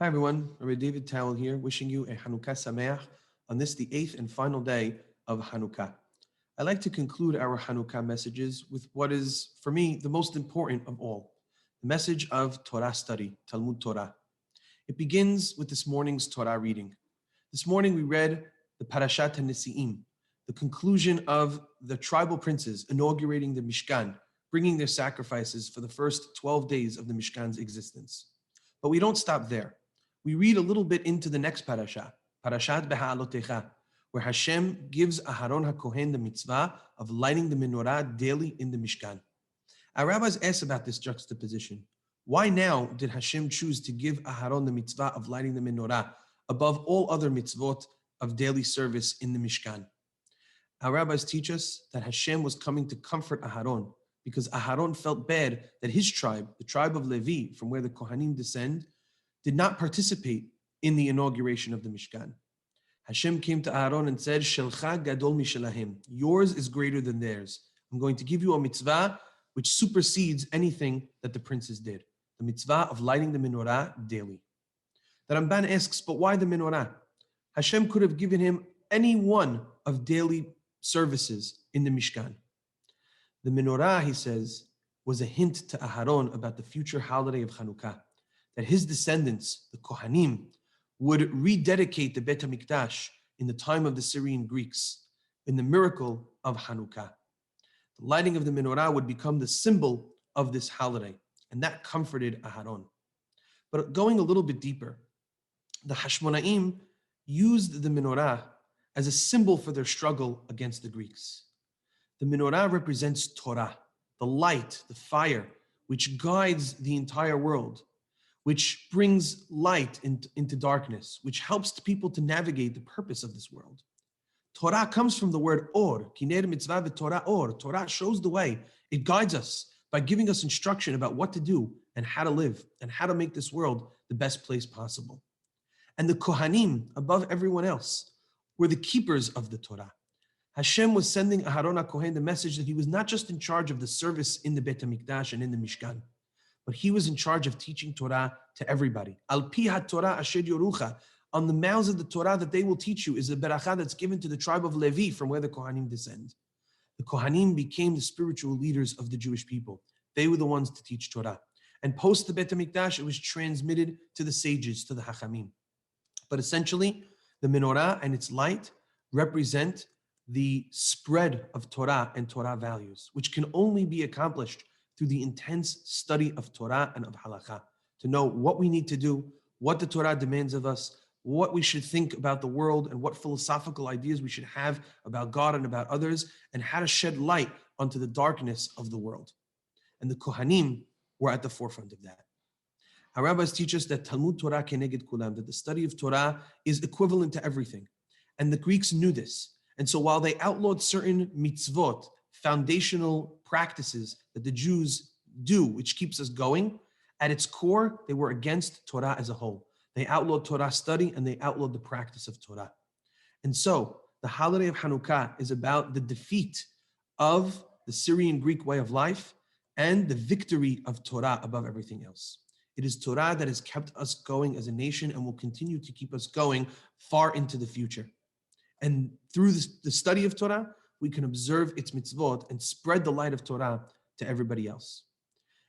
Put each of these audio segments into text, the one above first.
Hi everyone, Rabbi Tawil here, wishing you a Hanukkah Sameach on this, the 8th and final day of Hanukkah. I like to conclude our Hanukkah messages with what is, for me, the most important of all, the message of Torah study, Talmud Torah. It begins with this morning's Torah reading. This morning we read the Parashat HaNesi'im, the conclusion of the tribal princes inaugurating the Mishkan, bringing their sacrifices for the first 12 days of the Mishkan's existence. But we don't stop there. We read a little bit into the next parasha, Parashat Beha'alotecha, where Hashem gives Aharon HaKohen the mitzvah of lighting the menorah daily in the Mishkan. Our rabbis ask about this juxtaposition. Why now did Hashem choose to give Aharon the mitzvah of lighting the menorah above all other mitzvot of daily service in the Mishkan? Our rabbis teach us that Hashem was coming to comfort Aharon because Aharon felt bad that his tribe, the tribe of Levi, from where the Kohanim descend, did not participate in the inauguration of the Mishkan. Hashem came to Aaron and said, Shelcha gadol mishelahim. Yours is greater than theirs. I'm going to give you a mitzvah which supersedes anything that the princes did. The mitzvah of lighting the menorah daily. The Ramban asks, but why the menorah? Hashem could have given him any one of daily services in the Mishkan. The menorah, he says, was a hint to Aharon about the future holiday of Hanukkah, that his descendants, the Kohanim, would rededicate the Bet HaMikdash in the time of the Syrian Greeks, in the miracle of Hanukkah. The lighting of the menorah would become the symbol of this holiday, and that comforted Aharon. But going a little bit deeper, the Hashmonaim used the menorah as a symbol for their struggle against the Greeks. The menorah represents Torah, the light, the fire, which guides the entire world, which brings light into darkness, which helps people to navigate the purpose of this world. Torah comes from the word or, kiner mitzvah v'torah or. Torah shows the way. It guides us by giving us instruction about what to do and how to live and how to make this world the best place possible. And the Kohanim, above everyone else, were the keepers of the Torah. Hashem was sending Aharon HaKohen the message that he was not just in charge of the service in the Bet HaMikdash and in the Mishkan, but he was in charge of teaching Torah to everybody. Al pi ha-Torah asher yorucha. On the mouths of the Torah that they will teach you is a beracha that's given to the tribe of Levi, from where the Kohanim descend. The Kohanim became the spiritual leaders of the Jewish people. They were the ones to teach Torah. And post the Bet HaMikdash, it was transmitted to the sages, to the Hachamim. But essentially, the menorah and its light represent the spread of Torah and Torah values, which can only be accomplished through the intense study of Torah and of halakha, to know what we need to do, what the Torah demands of us, what we should think about the world, and what philosophical ideas we should have about God and about others, and how to shed light onto the darkness of the world. And the Kohanim were at the forefront of that. Our rabbis teach us that Talmud Torah keneged kulam, that the study of Torah is equivalent to everything. And the Greeks knew this. And so while they outlawed certain mitzvot, foundational practices that the Jews do, which keeps us going, at its core, they were against Torah as a whole. They outlawed Torah study and they outlawed the practice of Torah. And so the holiday of Hanukkah is about the defeat of the Syrian Greek way of life and the victory of Torah above everything else. It is Torah that has kept us going as a nation and will continue to keep us going far into the future. And through the study of Torah, we can observe its mitzvot and spread the light of Torah to everybody else.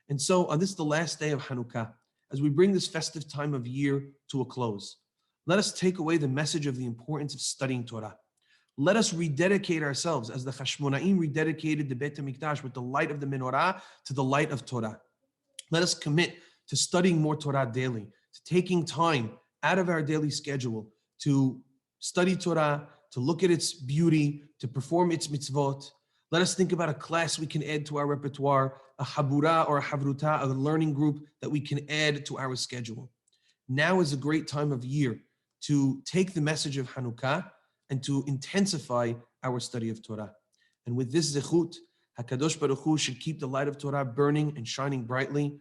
And so on this, the last day of Hanukkah, as we bring this festive time of year to a close, let us take away the message of the importance of studying Torah. Let us rededicate ourselves as the Hashmonaim rededicated the Bet HaMikdash with the light of the menorah to the light of Torah. Let us commit to studying more Torah daily, to taking time out of our daily schedule to study Torah, to look at its beauty, to perform its mitzvot. Let us think about a class we can add to our repertoire, a habura or a havruta, a learning group that we can add to our schedule. Now is a great time of year to take the message of Hanukkah and to intensify our study of Torah. And with this zechut, HaKadosh Baruch Hu should keep the light of Torah burning and shining brightly,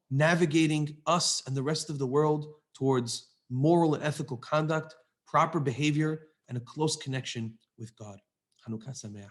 navigating us and the rest of the world towards moral and ethical conduct, proper behavior, and a close connection with God. Hanukkah Sameach.